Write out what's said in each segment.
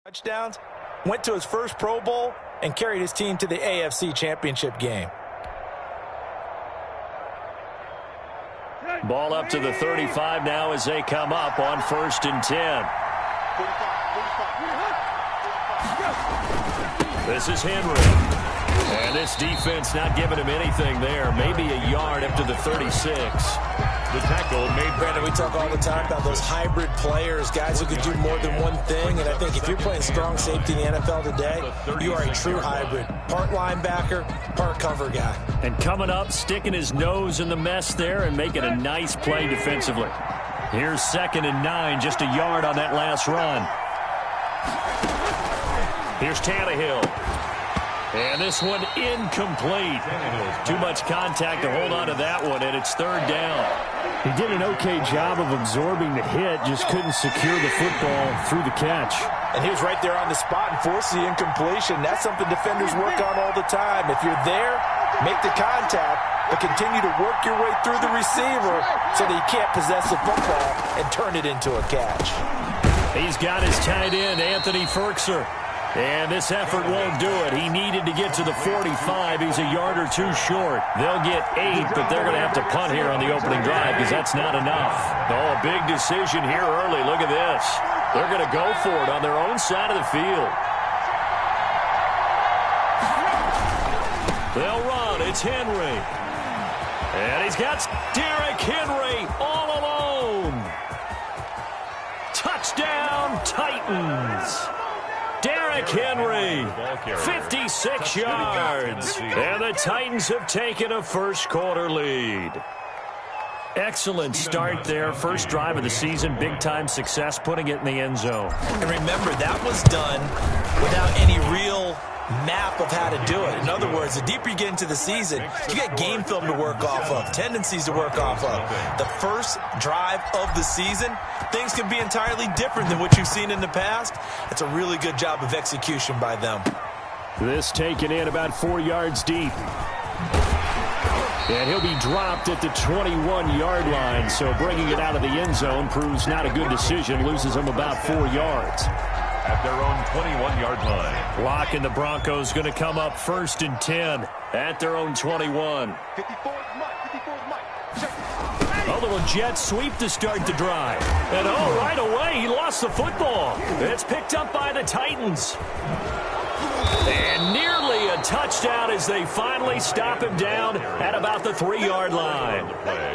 touchdowns, went to his first Pro Bowl, and carried his team to the AFC Championship game. Ball up to the 35 now as they come up on 1st and 10. This is Henry. And this defense not giving him anything there. Maybe a yard up to the 36. The tackle made. Brandon, we talk all the time about those hybrid players, guys who can do more than one thing. And I think if you're playing strong safety in the NFL today, you are a true hybrid. Part linebacker, part cover guy. And coming up, sticking his nose in the mess there and making a nice play defensively. Here's 2nd and 9, just a yard on that last run. Here's Tannehill. And this one incomplete. Too much contact to hold on to that one, and it's 3rd down. He did an okay job of absorbing the hit, just couldn't secure the football through the catch. And he was right there on the spot and forced the incompletion. That's something defenders work on all the time. If you're there, make the contact, but continue to work your way through the receiver so that you can't possess the football and turn it into a catch. He's got his tight end, Anthony Ferkser. And this effort won't do it. He needed to get to the 45. He's a yard or two short. They'll get 8, but they're going to have to punt here on the opening drive because that's not enough. Oh, a big decision here early. Look at this. They're going to go for it on their own side of the field. They'll run. It's Henry. And he's got Derrick Henry all alone. Touchdown, Titans. Derrick Henry, 56 yards. And the Titans have taken a first-quarter lead. Excellent start there. First drive of the season, big-time success, putting it in the end zone. And remember, that was done without any real map of how to do it. In other words, the deeper you get into the season, you get game film to work off of, tendencies to work off of. The first drive of the season, things can be entirely different than what you've seen in the past. It's a really good job of execution by them. This taken in about 4 yards deep. And he'll be dropped at the 21-yard line, so bringing it out of the end zone proves not a good decision, loses him about 4 yards. At their own 21-yard line. Block, and the Broncos going to come up 1st and 10 at their own 21. A little jet sweep to start the drive. And right away, he lost the football. It's picked up by the Titans. And nearly a touchdown as they finally stop him down at about the 3-yard line.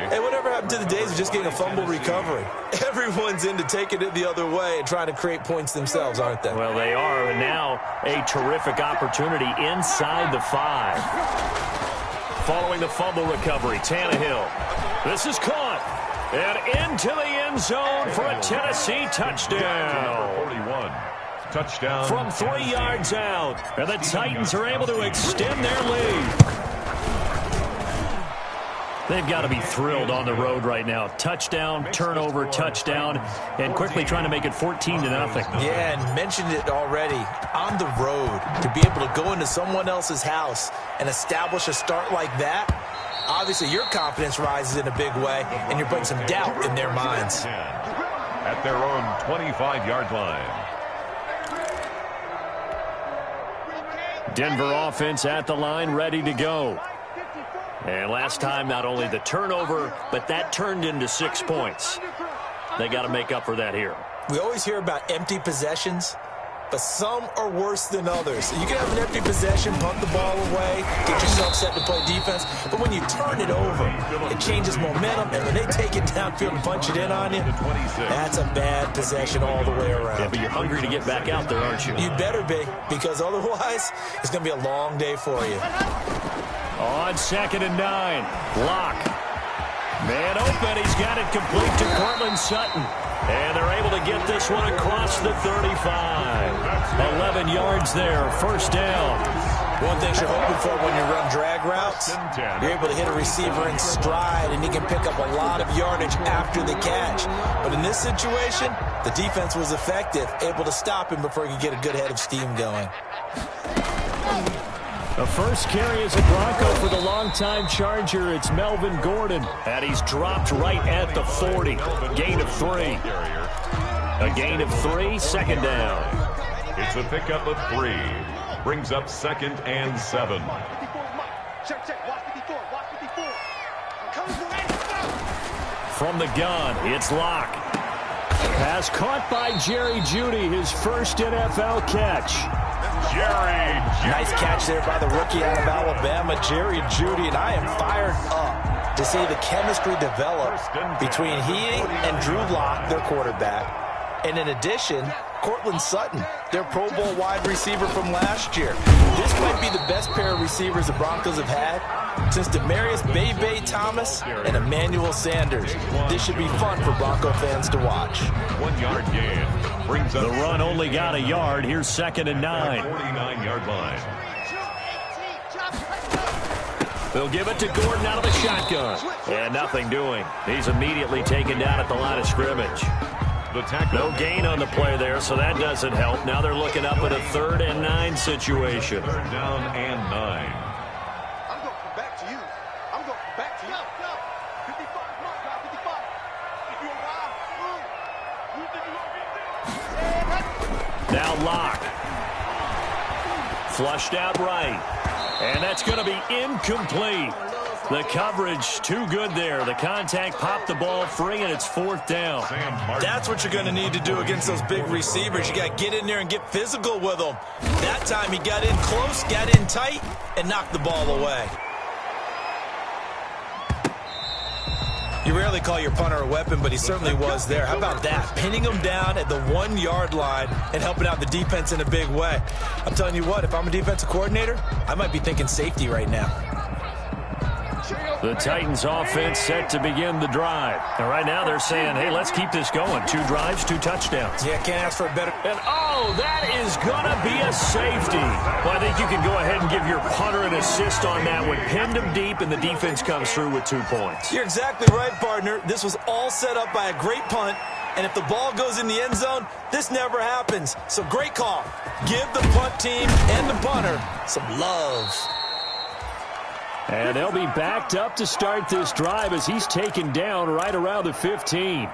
Hey, whatever happened to the days of just getting a fumble recovery? Everyone's into taking it the other way and trying to create points themselves, aren't they? Well, they are. And now a terrific opportunity inside the 5. Following the fumble recovery, Tannehill. This is caught. And into the end zone for a Tennessee touchdown. 41. Touchdown. From 3 yards out. And the Titans are able to extend their lead. They've got to be thrilled on the road right now. Touchdown, turnover, touchdown, and quickly trying to make it 14-0. Yeah, and mentioned it already. On the road, to be able to go into someone else's house and establish a start like that, obviously your confidence rises in a big way, and you're putting some doubt in their minds. At their own 25-yard line. Denver offense at the line, ready to go. And last time, not only the turnover, but that turned into 6 points. They got to make up for that here. We always hear about empty possessions, but some are worse than others. You can have an empty possession, punt the ball away, get yourself set to play defense, but when you turn it over, it changes momentum, and when they take it downfield and punch it in on you, that's a bad possession all the way around. Yeah, but you're hungry to get back out there, aren't you? You better be, because otherwise, it's going to be a long day for you. On 2nd and 9, Lock. Man open, he's got it complete to Cortland Sutton. And they're able to get this one across the 35. 11 yards there, first down. One thing you're hoping for when you run drag routes, you're able to hit a receiver in stride, and he can pick up a lot of yardage after the catch. But in this situation, the defense was effective, able to stop him before he could get a good head of steam going. The first carry is a Bronco for the longtime Charger. It's Melvin Gordon. And he's dropped right at the 40. Gain of 3. A gain of 3, second down. It's The pickup of 3 brings up 2nd and 7. From the gun, it's Locke. Pass caught by Jerry Jeudy, his first NFL catch. Jerry Jeudy. Nice catch there by the rookie out of Alabama, Jerry Jeudy, and I am fired up to see the chemistry develop between he and Drew Lock, their quarterback. And in addition, Cortland Sutton, their Pro Bowl wide receiver from last year. This might be the best pair of receivers the Broncos have had since Demaryius Bebe Thomas and Emmanuel Sanders. This should be fun for Bronco fans to watch. 1-yard gain brings up the run only got a yard. Here's 2nd and 9. 49-yard line. They'll give it to Gordon out of the shotgun. And nothing doing. He's immediately taken down at the line of scrimmage. No gain on the play there, so that doesn't help. Now they're looking up at a 3rd and 9 situation. 3rd down and 9. I'm going back to you. I'm going back to you. 55, come on, 55. If you Now Locke. Flushed out right. And that's going to be incomplete. The coverage too good there. The contact popped the ball free, and it's 4th down. That's what you're going to need to do against those big receivers. You got to get in there and get physical with them. That time he got in close, got in tight, and knocked the ball away. You rarely call your punter a weapon, but he certainly was there. How about that? Pinning him down at the 1-yard line and helping out the defense in a big way. I'm telling you what, if I'm a defensive coordinator, I might be thinking safety right now. The Titans offense set to begin the drive. And right now they're saying, hey, let's keep this going. 2 drives, 2 touchdowns. Yeah, can't ask for a better. And, oh, that is going to be a safety. Well, I think you can go ahead and give your punter an assist on that one. Pinned him deep, and the defense comes through with 2 points. You're exactly right, partner. This was all set up by a great punt. And if the ball goes in the end zone, this never happens. So great call. Give the punt team and the punter some love. And they'll be backed up to start this drive as he's taken down right around the 15.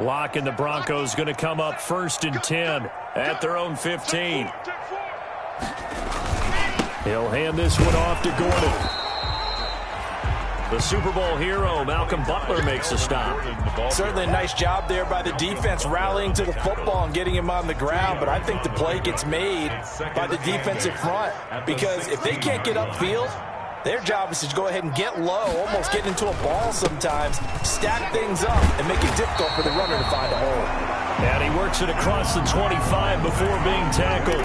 Locke and the Broncos going to come up 1st and 10 at their own 15. He'll hand this one off to Gordon. The Super Bowl hero, Malcolm Butler, makes a stop. Certainly a nice job there by the defense rallying to the football and getting him on the ground, but I think the play gets made by the defensive front because if they can't get upfield, their job is to go ahead and get low, almost get into a ball sometimes, stack things up, and make it difficult for the runner to find a hole. And he works it across the 25 before being tackled.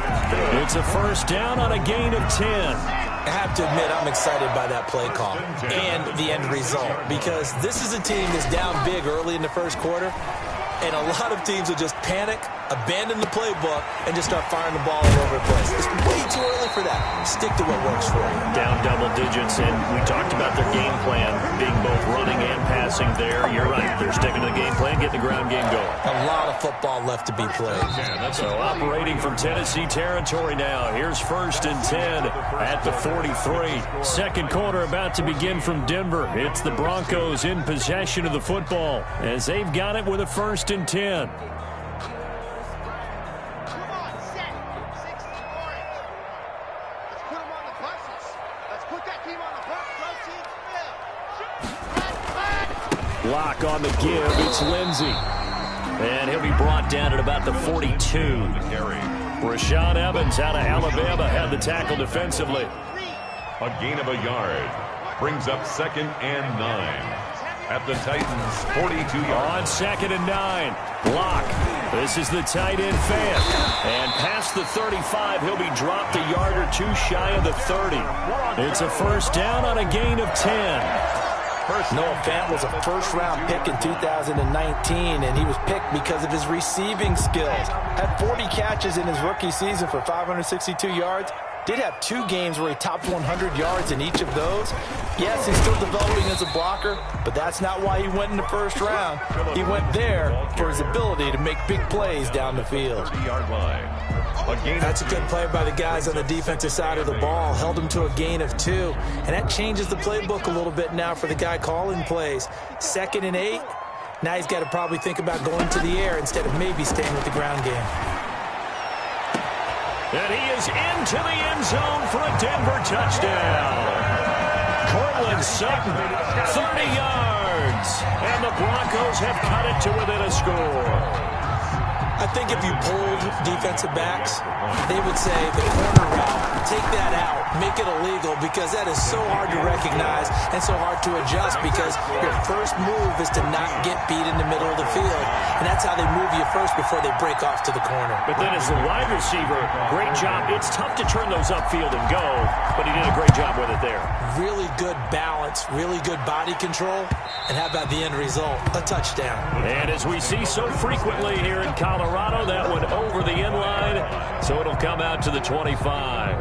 It's a 1st down on a gain of 10. I have to admit, I'm excited by that play call and the end result because this is a team that's down big early in the 1st quarter, and a lot of teams will just panic, abandon the playbook, and just start firing the ball all over the place. It's way too early for that. Stick to what works for you. Down double digits, and we talked about their game plan being both running and passing there. You're right. They're sticking to the game plan, getting the ground game going. A lot of football left to be played. So operating from Tennessee territory now. Here's 1st and 10 at the 43. 2nd quarter about to begin from Denver. It's the Broncos in possession of the football as they've got it with a 1st and 10. Lock on the give. It's Lindsey. And he'll be brought down at about the 42. Rashaan Evans out of Alabama had the tackle defensively. A gain of a yard brings up 2nd and 9. At the Titans' 42-yard. On 2nd and 9. Lock. This is the tight end fan. And past the 35, he'll be dropped a yard or 2 shy of the 30. It's a 1st down on a gain of 10. Noah Fant was a 1st-round pick in 2019, and he was picked because of his receiving skills. Had 40 catches in his rookie season for 562 yards Did have 2 games where he topped 100 yards in each of those. Yes, he's still developing as a blocker, but that's not why he went in the first round. He went there for his ability to make big plays down the field. 30-yard line. That's a good play by the guys on the defensive side of the ball. Held him to a gain of 2. And that changes the playbook a little bit now for the guy calling plays. 2nd and 8. Now he's got to probably think about going to the air instead of maybe staying with the ground game. And he is into the end zone for a Denver touchdown. Cortland Sutton, 30 yards. And the Broncos have cut it to within a score. I think if you pulled defensive backs, they would say the corner route, take that out, make it illegal, because that is so hard to recognize and so hard to adjust, because your first move is to not get beat in the middle of the field. And that's how they move you first before they break off to the corner. But then as the wide receiver, great job. It's tough to turn those upfield and go, but he did a great job with it there. Really good balance, really good body control, and how about the end result? A touchdown. And as we see so frequently here in Colorado, that went over the end line, so it'll come out to the 25.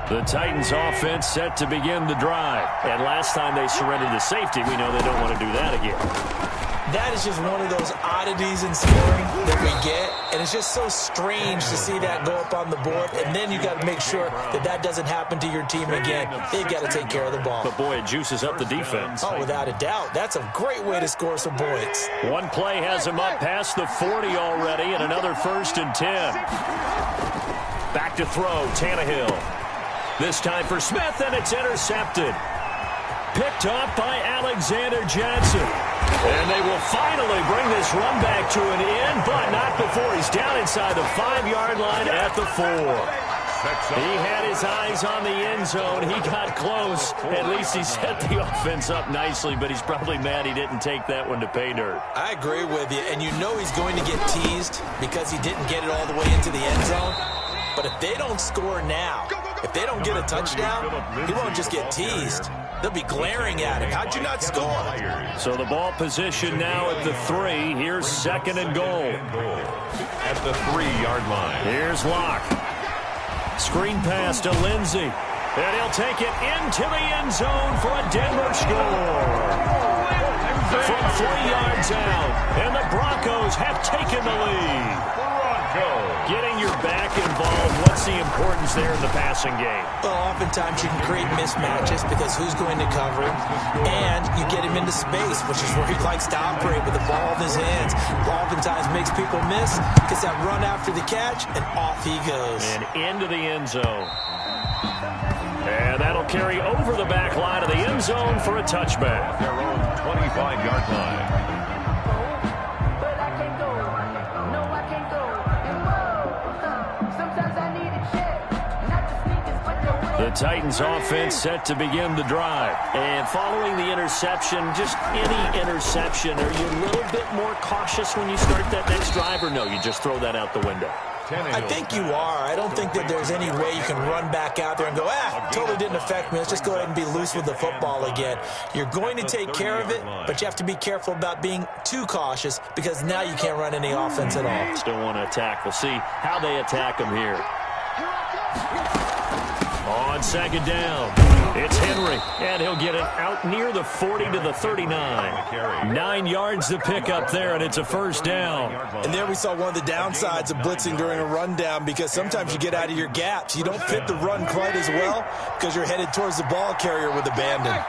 The Titans offense set to begin the drive. And last time they surrendered the safety, we know they don't want to do that again. That is just one of those oddities in scoring that we get, and it's just so strange to see that go up on the board, and then you got to make sure that that doesn't happen to your team again. They've got to take care of the ball. But boy, it juices up the defense. Oh, without a doubt. That's a great way to score some points. One play has him up past the 40 already, and another 1st and 10. Back to throw, Tannehill. This time for Smith, and it's intercepted. Picked off by Alexander Johnson. And they will finally bring this run back to an end, but not before he's down inside the 5-yard line at the 4. He had his eyes on the end zone. He got close. At least he set the offense up nicely, but he's probably mad he didn't take that one to pay dirt. I agree with you, and you know he's going to get teased because he didn't get it all the way into the end zone. But if they don't score now, if they don't get a touchdown, he won't just get teased. They'll be glaring at him. How'd you not score? So the ball position now at the 3. Here's 2nd and goal. At the 3-yard line. Here's Locke. Screen pass to Lindsey. And he'll take it into the end zone for a Denver score. From 3 yards out. And the Broncos have taken the lead. Getting your back involved, what's the importance there in the passing game? Well, oftentimes you can create mismatches because who's going to cover him, and you get him into space, which is where he likes to operate with the ball in his hands. Oftentimes makes people miss, gets that run after the catch, and off he goes. And into the end zone. And that'll carry over the back line of the end zone for a touchback. Their own 25-yard line. The Titans offense set to begin the drive. And following the interception, just any interception, are you a little bit more cautious when you start that next drive, or no, you just throw that out the window? I think you are. I don't think that there's any way you can run back out there and go, totally didn't affect me. Let's just go ahead and be loose with the football again. You're going to take care of it, but you have to be careful about being too cautious because now you can't run any offense at all. Still want to attack. We'll see how they attack them here. On 2nd down, it's Henry, and he'll get it out near the 40 to the 39. 9 yards to pick up there, and it's a 1st down. And there we saw one of the downsides of blitzing during a rundown because sometimes you get out of your gaps. You don't fit the run quite as well because you're headed towards the ball carrier with abandon.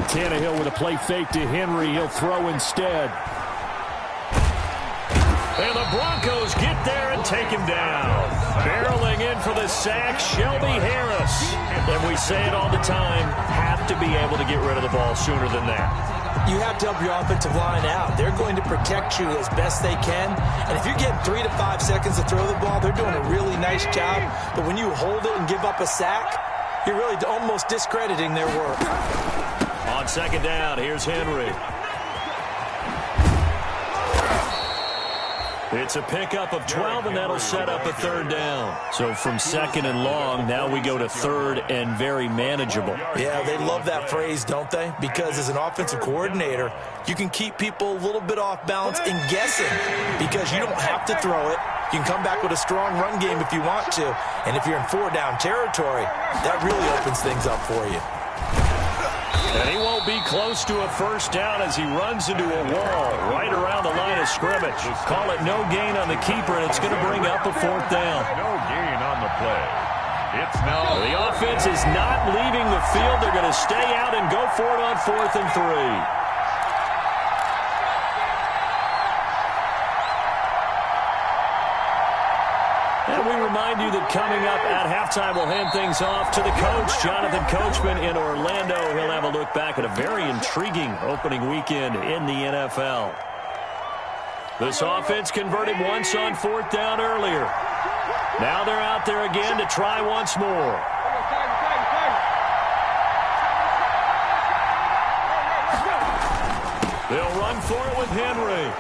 Tannehill with a play fake to Henry. He'll throw instead. And the Broncos get there and take him down. Barreling in for the sack, Shelby Harris. And we say it all the time, have to be able to get rid of the ball sooner than that. You have to help your offensive line out. They're going to protect you as best they can. And if you're getting 3 to 5 seconds to throw the ball, they're doing a really nice job. But when you hold it and give up a sack, you're really almost discrediting their work. On 2nd down, here's Henry. It's a pickup of 12, and that'll set up a third down. So from second and long, now we go to third and very manageable. Yeah, they love that phrase, don't they? Because as an offensive coordinator, you can keep people a little bit off balance and guessing because you don't have to throw it. You can come back with a strong run game if you want to. And if you're in four-down territory, that really opens things up for you. And he won't be close to a first down as he runs into a wall right around the line of scrimmage. Call it no gain on the keeper, and it's going to bring up a fourth down. No gain on the play. It's now. The offense is not leaving the field. They're going to stay out and go for it on 4th and 3. And we remind you that coming up at halftime, we'll hand things off to the coach, Jonathan Coachman in Orlando. He'll have a look back at a very intriguing opening weekend in the NFL. This offense converted once on 4th down earlier. Now they're out there again to try once more. They'll run for it with Henry.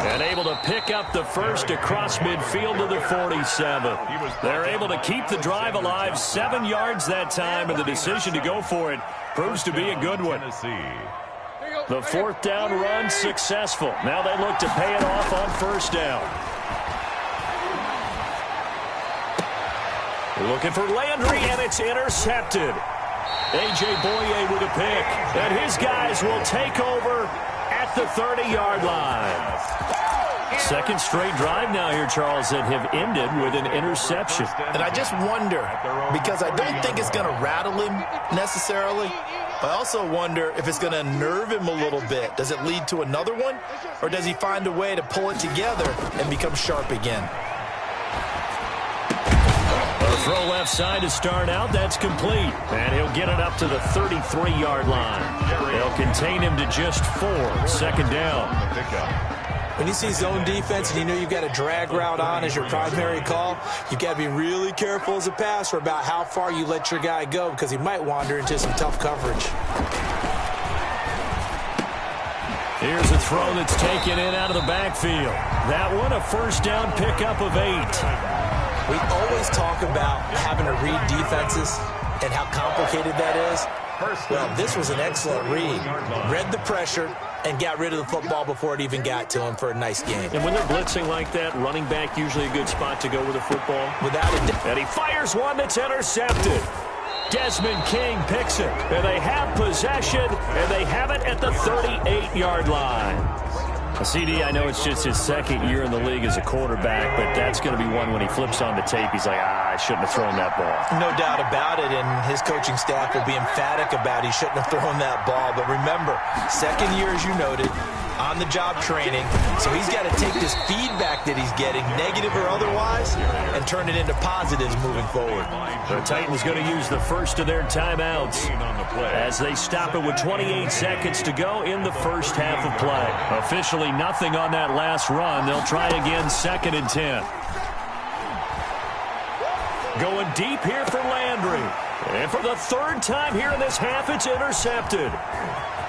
And able to pick up the first across midfield to the 47. They're able to keep the drive alive, 7 yards that time, and the decision to go for it proves to be a good one. The 4th down run successful. Now they look to pay it off on 1st down. Looking for Landry, and it's intercepted. A.J. Boye with a pick, and his guys will take over at the 30-yard line. Second straight drive now here, Charles, that have ended with an interception. And I just wonder, because I don't think it's going to rattle him necessarily, I also wonder if it's going to nerve him a little bit. Does it lead to another one, or does he find a way to pull it together and become sharp again? A throw left side to start out. That's complete. And he'll get it up to the 33-yard line. They'll contain him to just 4. 2nd down. When you see zone defense and you know you've got a drag route on as your primary call, you've got to be really careful as a passer about how far you let your guy go because he might wander into some tough coverage. Here's a throw that's taken in out of the backfield. That one, a 1st down pickup of 8. We always talk about having to read defenses and how complicated that is. Well, this was an excellent read. Read the pressure and got rid of the football before it even got to him for a nice game. And when they're blitzing like that, running back usually a good spot to go with the football. Without a doubt. And he fires one that's intercepted. Desmond King picks it. And they have possession, and they have it at the 38-yard line. CD, I know it's just his 2nd year in the league as a quarterback, but that's going to be one when he flips on the tape. He's like, I shouldn't have thrown that ball. No doubt about it, and his coaching staff will be emphatic about he shouldn't have thrown that ball. But remember, 2nd year, as you noted, on-the-job training, so he's got to take this feedback that he's getting, negative or otherwise, and turn it into positives moving forward. The Titans going to use the first of their timeouts as they stop it with 28 seconds to go in the first half of play. Officially nothing on that last run. They'll try again 2nd and 10. Going deep here for Landry. And for the 3rd time here in this half, it's intercepted.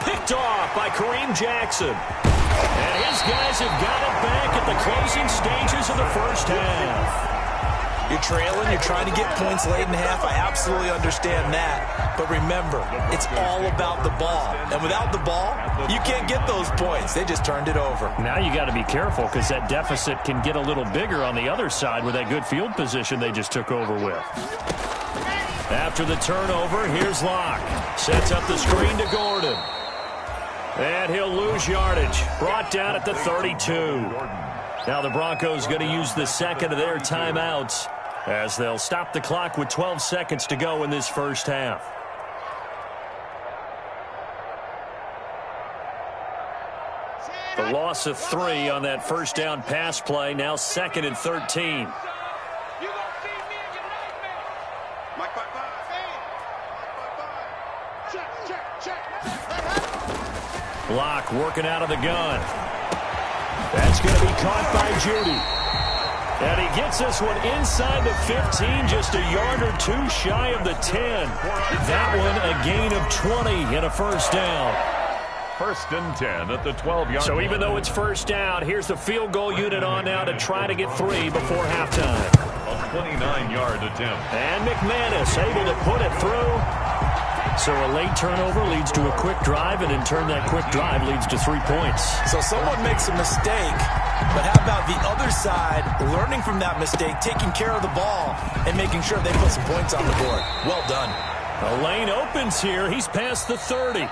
Picked off by Kareem Jackson. And his guys have got it back at the closing stages of the first half. You're trailing, you're trying to get points late in half. I absolutely understand that. But remember, it's all about the ball. And without the ball, you can't get those points. They just turned it over. Now you got to be careful because that deficit can get a little bigger on the other side with that good field position they just took over with. After the turnover, here's Locke. Sets up the screen to Gordon. And he'll lose yardage. Brought down at the 32. Now the Broncos going to use the 2nd of their timeouts as they'll stop the clock with 12 seconds to go in this first half. The loss of 3 on that 1st down pass play. Now 2nd and 13. Block working out of the gun. That's going to be caught by Judy. And he gets this one inside the 15, just a yard or 2 shy of the 10. That one a gain of 20 and a 1st down. First and 10 at the 12-yard line. So even though it's first down, here's the field goal unit on now to try to get 3 before halftime. A 29-yard attempt. And McManus able to put it through. So a late turnover leads to a quick drive, and in turn that quick drive leads to 3 points. So someone makes a mistake, but how about the other side learning from that mistake, taking care of the ball, and making sure they put some points on the board? Well done. A lane opens here. He's past the 30.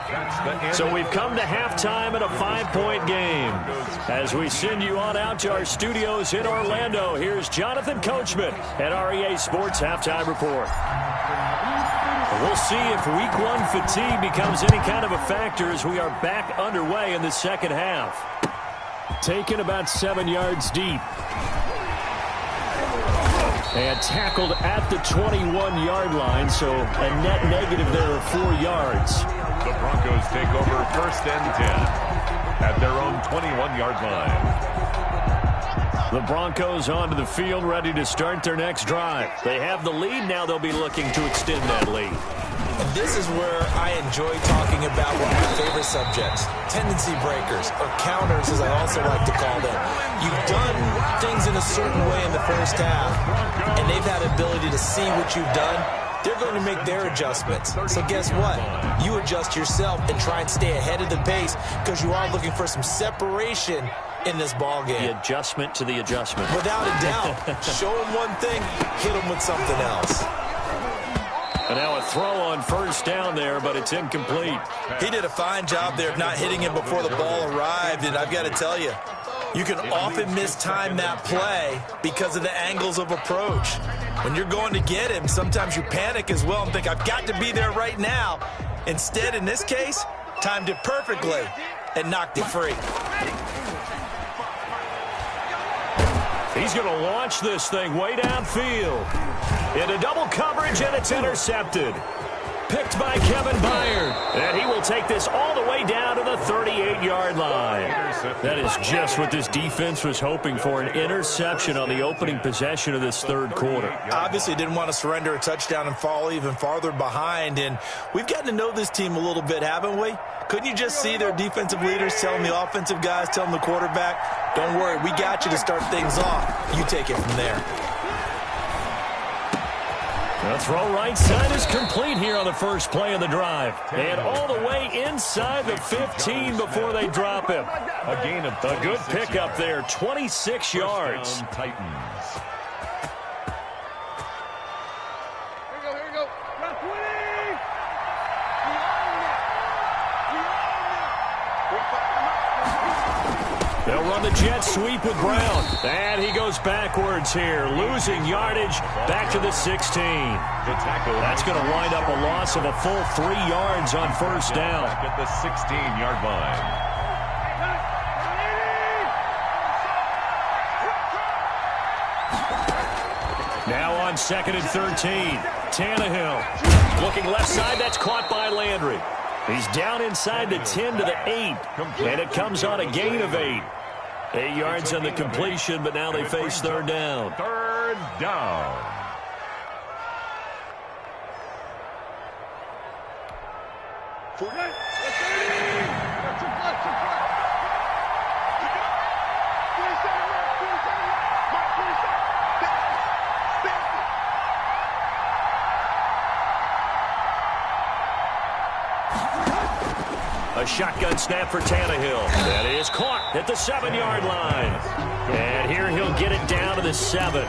So we've come to halftime in a 5-point game. As we send you on out to our studios in Orlando, here's Jonathan Coachman at REA Sports Halftime Report. We'll see if Week 1 fatigue becomes any kind of a factor as we are back underway in the second half. Taken about 7 yards deep. And tackled at the 21-yard line, so a net negative there of 4 yards. The Broncos take over first and 10 at their own 21-yard line. The Broncos onto the field, ready to start their next drive. They have the lead. Now they'll be looking to extend that lead. And this is where I enjoy talking about one of my favorite subjects, tendency breakers, or counters as I also like to call them. You've done things in a certain way in the first half, and they've had the ability to see what you've done. They're going to make their adjustments. So guess what? You adjust yourself and try and stay ahead of the pace because you are looking for some separation in this ball game. The adjustment to the adjustment. Without a doubt. Show them one thing, hit them with something else. And now a throw on first down there, but it's incomplete. He did a fine job there of not hitting him before the ball arrived, and I've got to tell you, you can often mistime that play because of the angles of approach. When you're going to get him, sometimes you panic as well and think, I've got to be there right now. Instead, in this case, timed it perfectly and knocked it free. He's going to launch this thing way downfield. Into double coverage, and it's intercepted. Picked by Kevin Byard. And he will take this all the way down to the 38-yard line. That is just what this defense was hoping for, an interception on the opening possession of this third quarter. Obviously didn't want to surrender a touchdown and fall even farther behind. And we've gotten to know this team a little bit, haven't we? Couldn't you just see their defensive leaders telling the offensive guys, telling the quarterback, don't worry, we got you to start things off. You take it from there. The throw right side is complete here on the first play of the drive. And all the way inside the 15 before they drop him. A gain of a good pickup there, 26 yards. Titans. Here we go. Round 20! They'll run the jet sweep with Brown. And he goes backwards here, losing yardage back to the 16. That's going to wind up a loss of a full 3 yards on first down. Back at the 16-yard line. Now on second and 13. Tannehill looking left side. That's caught by Landry. He's down inside the 10 to the 8. And it comes on a gain of 8. 8 yards on the completion, but now they face third down. Third down. A shotgun snap for Tannehill. That is caught at the 7-yard line. And here he'll get it down to the 7.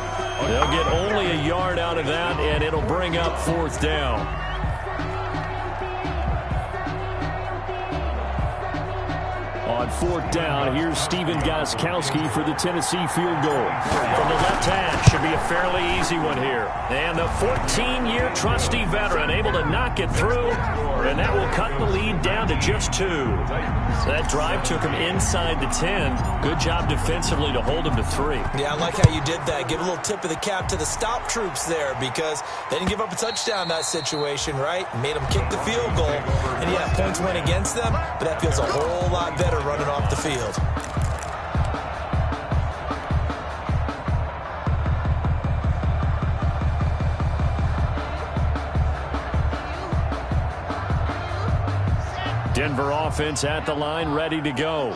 They'll get only a yard out of that, and it'll bring up fourth down. On fourth down, here's Steven Gostkowski for the Tennessee field goal. From the left hash, should be a fairly easy one here. And the 14-year trusty veteran able to knock it through, and that will cut the lead down to just 2. That drive took him inside the 10. Good job defensively to hold him to 3. Yeah, I like how you did that. Give a little tip of the cap to the stop troops there because they didn't give up a touchdown in that situation, right? Made them kick the field goal. And yeah, points went against them, but that feels a whole lot better running off the field. Denver offense at the line, ready to go.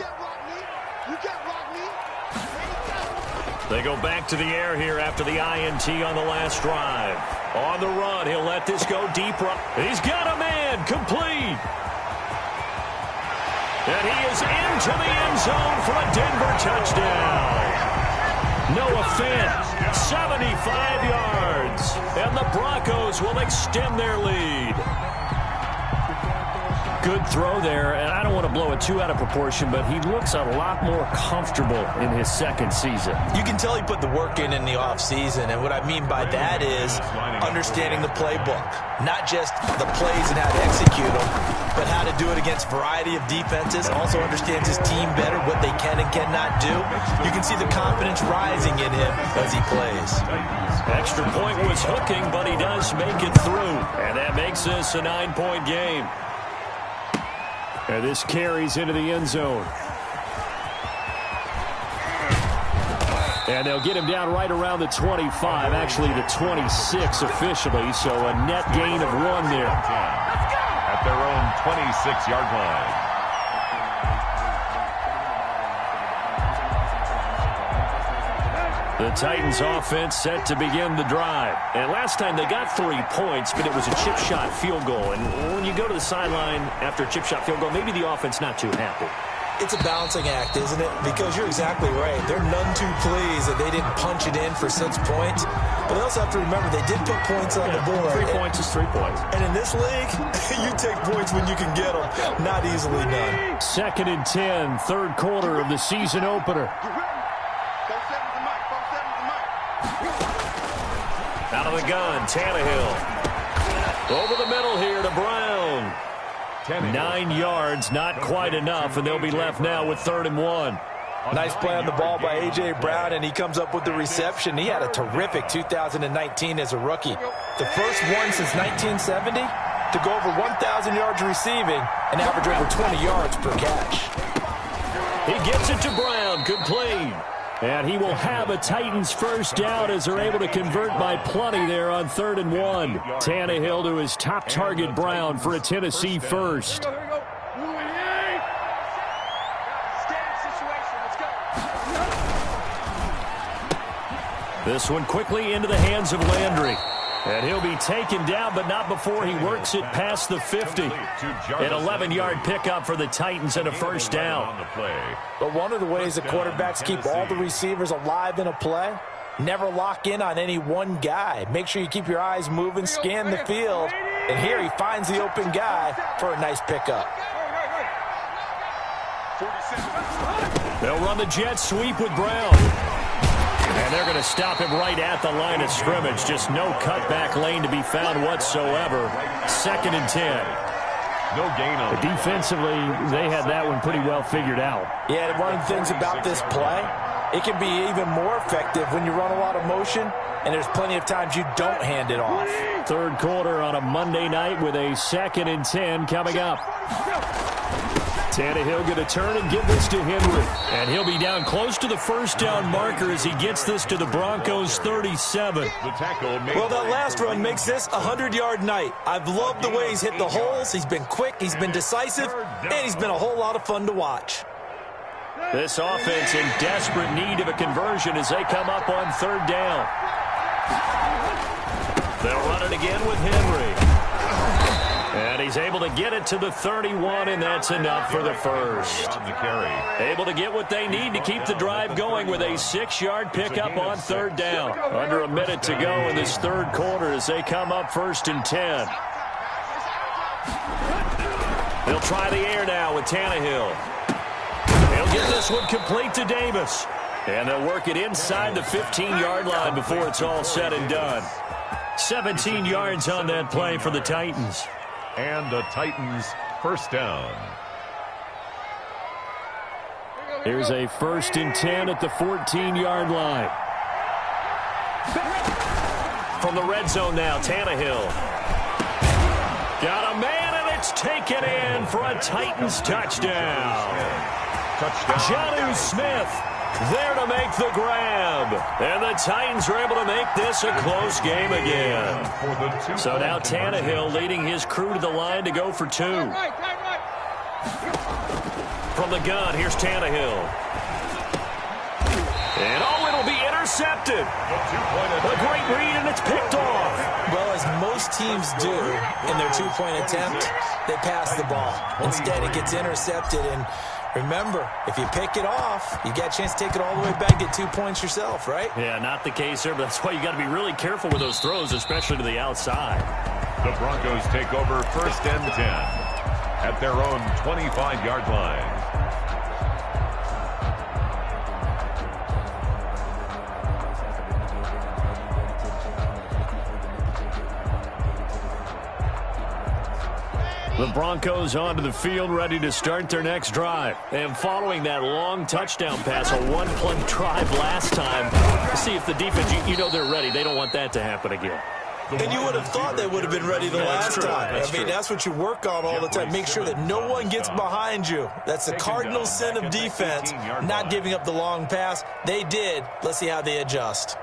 They go back to the air here after the INT on the last drive. On the run, he'll let this go deep. He's got a man, complete. And he is into the end zone for a Denver touchdown. Noah Fant, 75 yards. And the Broncos will extend their lead. Good throw there, and I don't want to blow it too out of proportion, but he looks a lot more comfortable in his second season. You can tell he put the work in the offseason, and what I mean by that is understanding the playbook. Not just the plays and how to execute them, but how to do it against a variety of defenses. Also understands his team better, what they can and cannot do. You can see the confidence rising in him as he plays. Extra point was hooking, but he does make it through, and that makes this a 9-point game. And this carries into the end zone. And they'll get him down right around the 25, actually the 26 officially, so a net gain of 1 there. At their own 26-yard line. The Titans offense set to begin the drive. And last time they got 3 points, but it was a chip shot field goal. And when you go to the sideline after a chip shot field goal, maybe the offense not too happy. It's a balancing act, isn't it? Because you're exactly right. They're none too pleased that they didn't punch it in for 6 points. But they also have to remember they did put points on the board. 3 points is 3 points. And in this league, you take points when you can get them. Not easily done. 2nd and 10, third quarter of the season opener. Out of the gun, Tannehill. Over the middle here to Brown. 9 yards, not quite enough, and they'll be left now with 3rd and 1. Nice play on the ball by A.J. Brown, and he comes up with the reception. He had a terrific 2019 as a rookie. The first one since 1970 to go over 1,000 yards receiving and average over 20 yards per catch. He gets it to Brown, complete. And he will have a Titans first down as they're able to convert by plenty there on 3rd and 1. Tannehill to his top target, Brown, for a Tennessee first. This one quickly into the hands of Landry. And he'll be taken down, but not before he works it past the 50. An 11-yard pickup for the Titans and a first down. But one of the ways the quarterbacks keep all the receivers alive in a play, never lock in on any one guy. Make sure you keep your eyes moving, scan the field. And here he finds the open guy for a nice pickup. They'll run the jet sweep with Brown. And they're going to stop him right at the line of scrimmage. Just no cutback lane to be found whatsoever. 2nd and 10. No gain on it. Defensively, they had that one pretty well figured out. Yeah, and one of the things about this play, it can be even more effective when you run a lot of motion, and there's plenty of times you don't hand it off. Third quarter on a Monday night with a 2nd and 10 coming up. Tannehill going to turn and give this to Henry. And he'll be down close to the first down marker as he gets this to the Broncos 37. Well, that last run makes this a 100-yard night. I've loved the way he's hit the holes. He's been quick, he's been decisive, and he's been a whole lot of fun to watch. This offense in desperate need of a conversion as they come up on 3rd down. They'll run it again with Henry. And he's able to get it to the 31, and that's enough for the first. Able to get what they need to keep the drive going with a 6-yard pickup on 3rd down. Under a minute to go in this third quarter as they come up 1st and 10. They'll try the air now with Tannehill. He'll get this one complete to Davis. And they'll work it inside the 15-yard line before it's all said and done. 17 yards on that play for the Titans. And the Titans first down. Here's a 1st and 10 at the 14-yard line. From the red zone now, Tannehill. Got a man, and it's taken in for a Titans touchdown. Jonnu Smith there to make the grab. And the Titans are able to make this a close game again. So now Tannehill leading his crew to the line to go for 2. From the gun, here's Tannehill. And, oh, it'll be intercepted. A great read, and it's picked off. Well, as most teams do in their two-point attempt, they pass the ball. Instead, it gets intercepted. And remember, if you pick it off, you got a chance to take it all the way back, get 2 points yourself, right? Yeah, not the case there, but that's why you got to be really careful with those throws, especially to the outside. The Broncos take over 1st and 10 at their own 25-yard line. The Broncos onto the field, ready to start their next drive. And following that long touchdown pass, a one-play drive last time, to see if the defense, you know they're ready. They don't want that to happen again. And you would have thought they would have been ready the last time. I mean, that's what you work on all the time. Make sure that no one gets behind you. That's the cardinal sin of defense, not giving up the long pass. They did. Let's see how they adjust.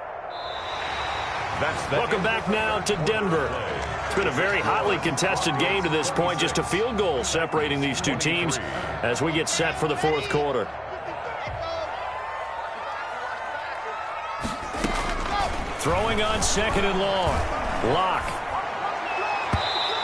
Welcome back now to Denver. It's been a very hotly contested game to this point. Just a field goal separating these two teams as we get set for the fourth quarter. Throwing on 2nd and long. Lock.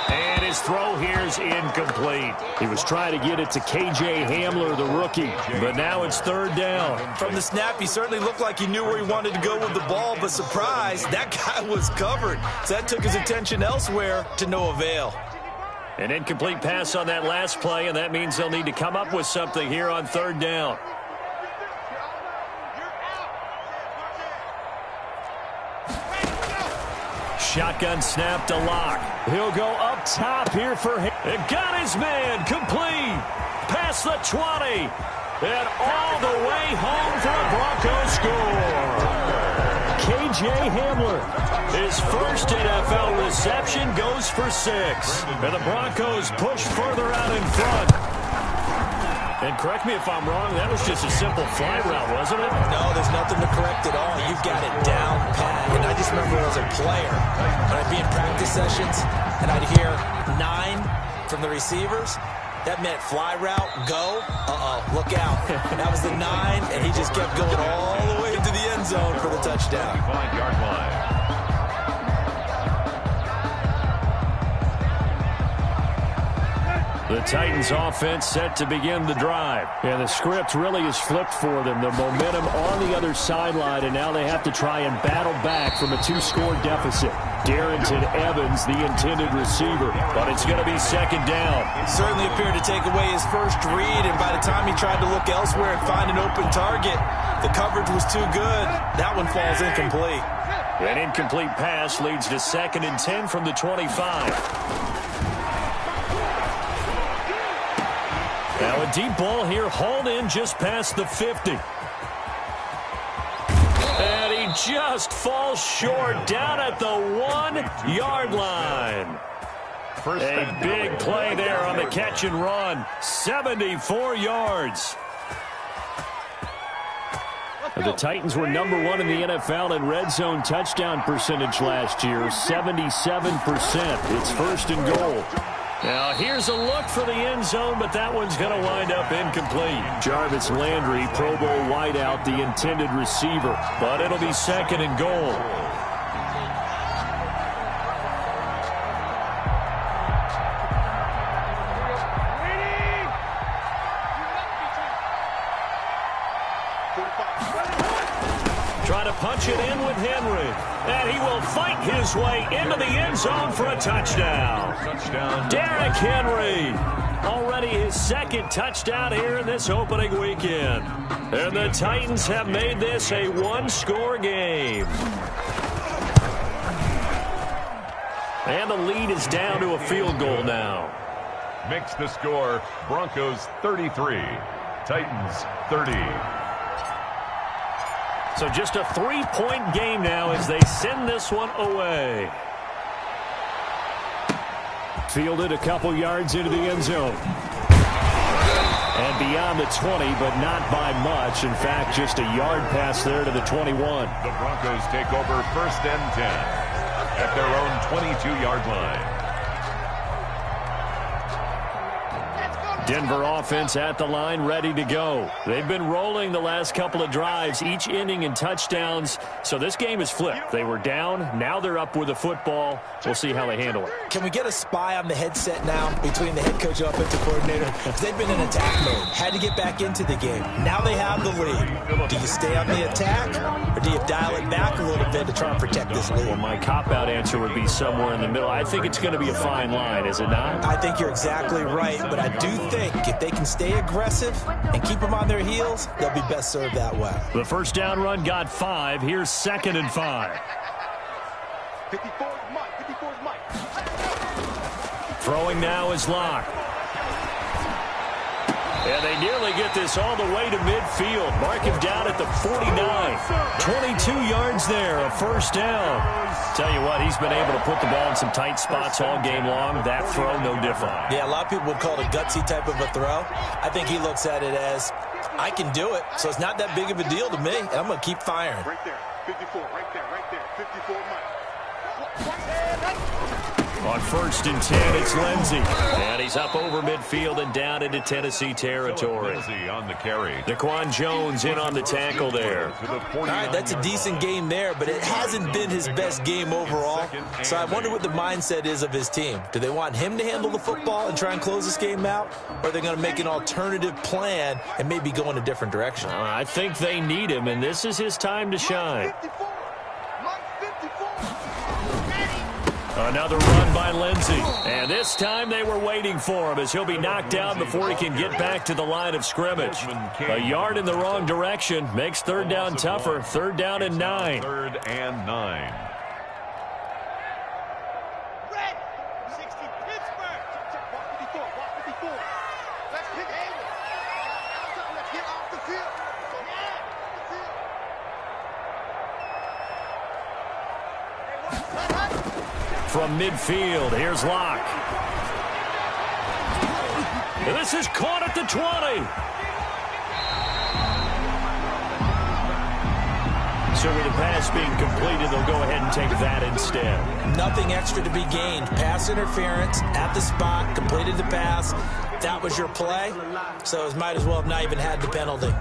And his throw here is incomplete. He was trying to get it to K.J. Hamler, the rookie. But now it's 3rd down. From the snap, he certainly looked like he knew where he wanted to go with the ball, but surprise, that guy was covered. So that took his attention elsewhere to no avail. An incomplete pass on that last play, and that means they'll need to come up with something here on 3rd down. Shotgun snap to Lock. He'll go up top here for him. And got his man complete. Past the 20. And all the way home for a Broncos score. K.J. Hamler. His first NFL reception goes for 6. And the Broncos push further out in front. And correct me if I'm wrong, that was just a simple fly route, wasn't it? No, there's nothing to correct at all. You've got it down pat. And I just remember as a player, when I'd be in practice sessions, and I'd hear 9 from the receivers, that meant fly route, go, look out. That was the 9, and he just kept going all the way into the end zone for the touchdown. 5-yard line. The Titans offense set to begin the drive. And the script really is flipped for them. The momentum on the other sideline, and now they have to try and battle back from a 2-score deficit. Darrington Evans, the intended receiver, but it's going to be 2nd down. Certainly appeared to take away his first read, and by the time he tried to look elsewhere and find an open target, the coverage was too good. That one falls incomplete. An incomplete pass leads to 2nd and 10 from the 25. Now a deep ball here, hauled in just past the 50. And he just falls short down at the 1-yard line. A big play there on the catch and run. 74 yards. The Titans were number 1 in the NFL in red zone touchdown percentage last year, 77%. It's 1st and goal. Now, here's a look for the end zone, but that one's going to wind up incomplete. Jarvis Landry, Pro Bowl wideout, the intended receiver, but it'll be 2nd and goal. Try to punch it in with Henry. And he will fight his way into the end zone for a touchdown. Derrick Henry. Already his 2nd touchdown here in this opening weekend. And the Titans have made this a 1-score game. And the lead is down to a field goal now. Makes the score Broncos 33, Titans 30. So just a 3-point game now as they send this one away. Fielded a couple yards into the end zone. And beyond the 20, but not by much. In fact, just a yard pass there to the 21. The Broncos take over 1st and 10 at their own 22-yard line. Denver offense at the line, ready to go. They've been rolling the last couple of drives, each inning in touchdowns. So this game is flipped. They were down. Now they're up with the football. We'll see how they handle it. Can we get a spy on the headset now between the head coach and offensive coordinator? Because they've been in attack mode. Had to get back into the game. Now they have the lead. Do you stay on the attack, or do you dial it back a little bit to try and protect this lead? Well, my cop-out answer would be somewhere in the middle. I think it's going to be a fine line, is it not? I think you're exactly right, but I do think if they can stay aggressive and keep them on their heels, they'll be best served that way. The first down run got 5. Here's 2nd and 5. 54 is Mike. 54 is Mike. Throwing now is Locke. And they nearly get this all the way to midfield. Mark him down at the 49. 22 yards there, a first down. Tell you what, he's been able to put the ball in some tight spots all game long. That throw, no different. Yeah, a lot of people would call it a gutsy type of a throw. I think he looks at it as, I can do it, so it's not that big of a deal to me, and I'm going to keep firing. Right there. 54. Right there. 54 Mike. On 1st and 10, it's Lindsey. And he's up over midfield and down into Tennessee territory. Lindsey on the carry. Daquan Jones in on the tackle there. All right, that's a decent game there, but it hasn't been his best game overall. So I wonder what the mindset is of his team. Do they want him to handle the football and try and close this game out? Or are they going to make an alternative plan and maybe go in a different direction? I think they need him, and this is his time to shine. 54. Mike 54. Another run by Lindsey. And this time they were waiting for him as he'll be knocked down before he can get back to the line of scrimmage. A yard in the wrong direction makes 3rd down tougher. 3rd down and 9. 3rd and 9. Red. 60 Pittsburgh. Walk 54. Walk 54. Let's pick Hayward. Let's get off the field. From midfield, here's Locke. And this is caught at the 20. So with the pass being completed, they'll go ahead and take that instead. Nothing extra to be gained. Pass interference at the spot, completed the pass. That was your play, so it might as well have not even had the penalty.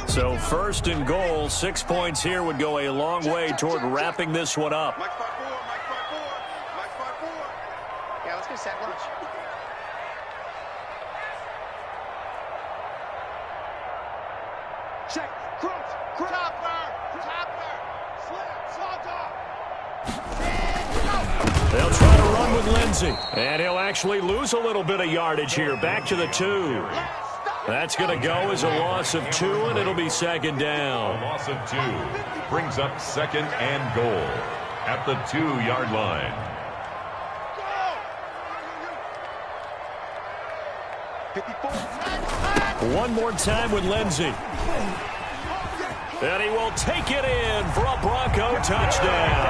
So 1st and goal, 6 points here would go a long way toward wrapping this one up. Mike 5-4. Mike 5-4. Mike 5-4. Yeah, let's get set lunch. Check. Cross. Topper. Slaughter. They'll try to run with Lindsey. And he'll actually lose a little bit of yardage here. Back to the 2. That's going to go as a loss of 2, and it'll be 2nd down. A loss of 2 brings up 2nd and goal at the 2-yard line. One more time with Lindsey. And he will take it in for a Bronco touchdown.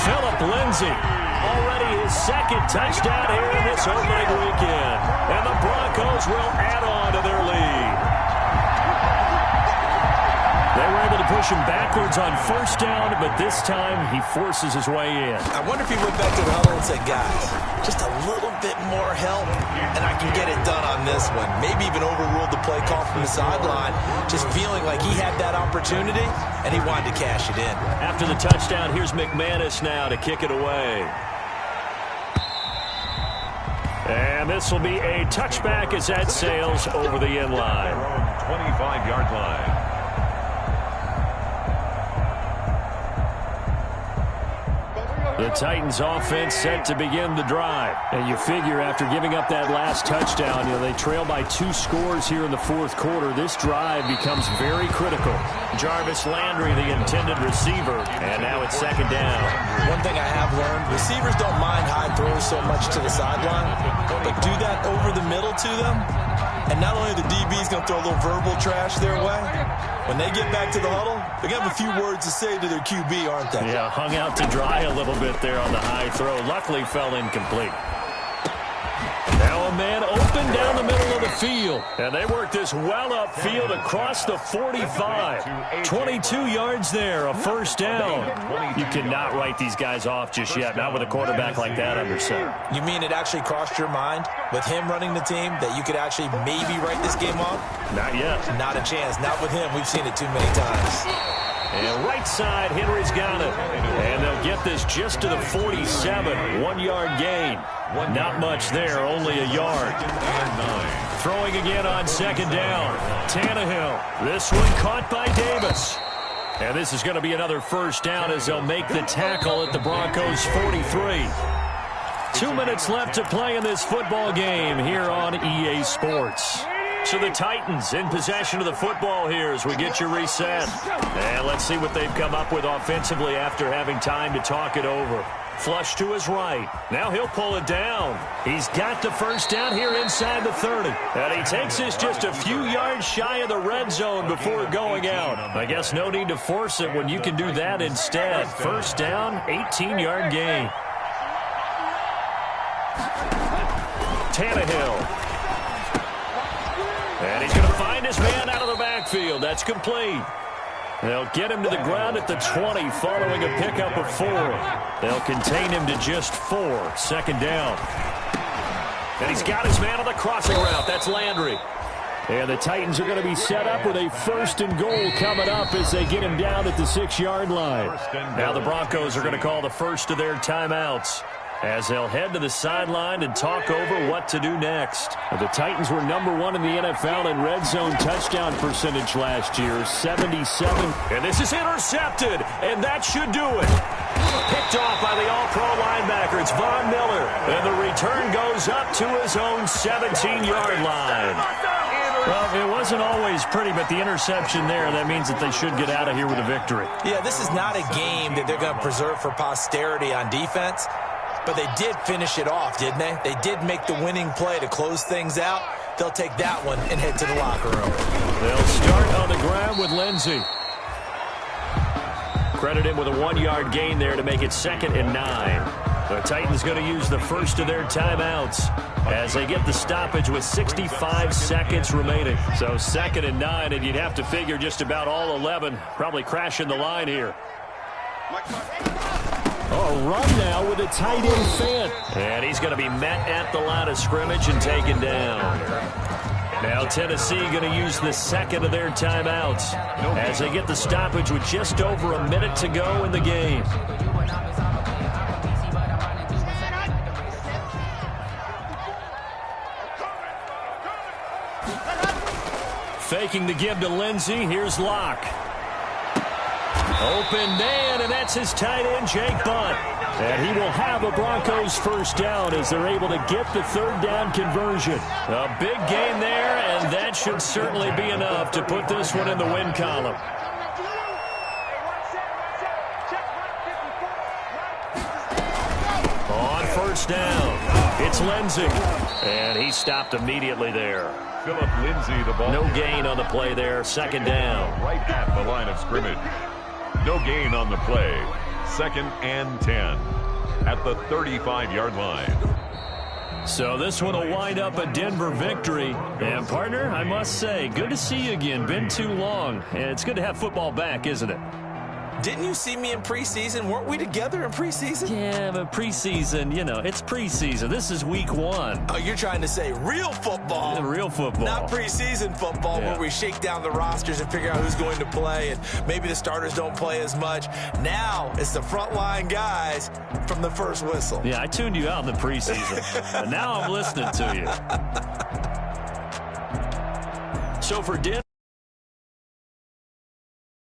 Phillip Lindsey, already his 2nd touchdown here in this opening weekend. And the Broncos will add on to their lead. They were able to push him backwards on 1st down, but this time he forces his way in. I wonder if he went back to the huddle and said, guys, just a little bit more help, and I can get it done on this one. Maybe even overruled the play call from the sideline, just feeling like he had that opportunity, and he wanted to cash it in. After the touchdown, here's McManus now to kick it away. And this will be a touchback as that sails over the end line. 25-yard line. The Titans offense set to begin the drive. And you figure after giving up that last touchdown, they trail by 2 scores here in the 4th quarter. This drive becomes very critical. Jarvis Landry, the intended receiver, and now it's 2nd down. One thing I have learned, receivers don't mind high throws so much to the sideline, but do that over the middle to them, and not only the DB's going to throw a little verbal trash their way, when they get back to the huddle, they're going to have a few words to say to their QB, aren't they? Yeah, hung out to dry a little bit there on the high throw. Luckily fell incomplete. Now a man open down the middle of the field. And they work this well upfield across the 45. 22 yards there, a first down. You cannot write these guys off just yet, not with a quarterback like that under center. You mean it actually crossed your mind with him running the team that you could actually maybe write this game off? Not yet. Not a chance. Not with him. We've seen it too many times. And right side, Henry's got it. And they'll get this just to the 47. 1 yard gain. Not much there, only a yard. Throwing again on second down. Tannehill. This one caught by Davis. And this is going to be another first down as they'll make the tackle at the Broncos' 43. 2 minutes left to play in this football game here on EA Sports. So the Titans in possession of the football here as we get you reset. And let's see what they've come up with offensively after having time to talk it over. Flush to his right. Now he'll pull it down. He's got the first down here inside the 30. And he takes this just a few yards shy of the red zone before going out. I guess no need to force it when you can do that instead. First down, 18-yard gain. Tannehill. And he's going to find his man out of the backfield. That's complete. They'll get him to the ground at the 20 following a pickup of 4. They'll contain him to just 4. Second down. And he's got his man on the crossing route. That's Landry. And the Titans are going to be set up with a first and goal coming up as they get him down at the 6-yard line. Now the Broncos are going to call the first of their timeouts as they'll head to the sideline and talk over what to do next. The Titans were number 1 in the NFL in red zone touchdown percentage last year, 77. And this is intercepted, and that should do it. Picked off by the all-pro linebacker. It's Von Miller, and the return goes up to his own 17-yard line. Well, it wasn't always pretty, but the interception there, that means that they should get out of here with a victory. Yeah, this is not a game that they're going to preserve for posterity on defense. But they did finish it off, didn't they? They did make the winning play to close things out. They'll take that one and head to the locker room. They'll start on the ground with Lindsey. Credit him with a 1-yard gain there to make it 2nd and 9. The Titans going to use the first of their timeouts as they get the stoppage with 65 seconds remaining. So 2nd and 9, and you'd have to figure just about all 11 probably crashing the line here. Oh, a run now with a tight end fan. And he's going to be met at the line of scrimmage and taken down. Now Tennessee going to use the second of their timeouts as they get the stoppage with just over a minute to go in the game. Faking the give to Lindsey. Here's Locke. Open man, and that's his tight end, Jake Butt. And he will have a Broncos first down as they're able to get the third down conversion. A big gain there, and that should certainly be enough to put this one in the win column. On first down, it's Lindsey. And he stopped immediately there. Philip Lindsay, the ball. No gain on the play there, second down. Right at the line of scrimmage. No gain on the play. 2nd and 10 at the 35-yard line. So this one will wind up a Denver victory. And, partner, I must say, good to see you again. Been too long. And it's good to have football back, isn't it? Didn't you see me in preseason? Weren't we together in preseason? Yeah, but preseason, you know, it's preseason. This is week 1. Oh, you're trying to say real football. The real football. Not preseason football where we shake down the rosters and figure out who's going to play, and maybe the starters don't play as much. Now it's the frontline guys from the first whistle. Yeah, I tuned you out in the preseason. But now I'm listening to you. So for dinner.